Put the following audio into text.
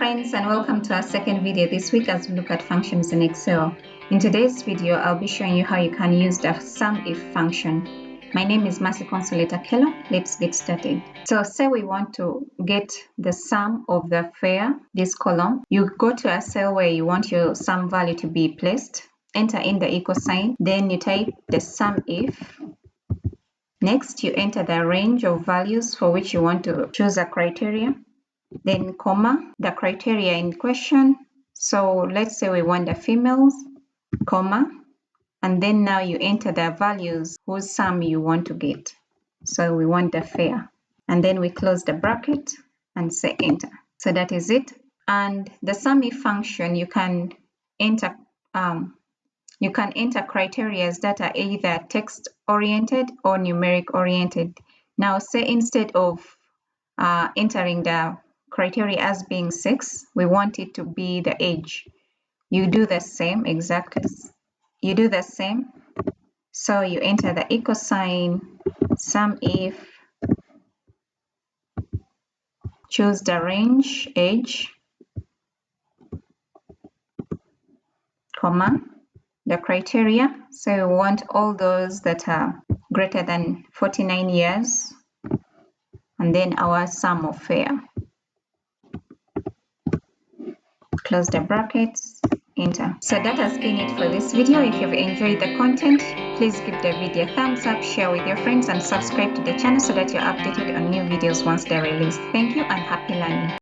friends, and welcome to our second video this week as we look at functions in Excel. In today's video, I'll be showing you how you can use the SUMIF function. My name is Mercy Consolata Keller. Let's get started. So say we want to get the sum of the fare, this column. You go to a cell where you want your sum value to be placed, enter in the equal sign, then you type the SUMIF. Next, you enter the range of values for which you want to choose a criteria. Then comma, the criteria in question. So let's say we want the females, comma, and then now you enter the values whose sum you want to get. So we want the fare. And then we close the bracket and say enter. So that is it. And the SUMIF function, you can enter criteria that are either text-oriented or numeric-oriented. Now say instead of entering the criteria as being 6, we want it to be the age. You do the same, exactly. You do the same. So you enter the equal sign, SUMIF, choose the range, age, comma, the criteria. So we want all those that are greater than 49 years, and then our sum of fare. Close the brackets, enter. So that has been it for this video. If you've enjoyed the content, please give the video a thumbs up, share with your friends, and subscribe to the channel so that you're updated on new videos once they're released. Thank you and happy learning.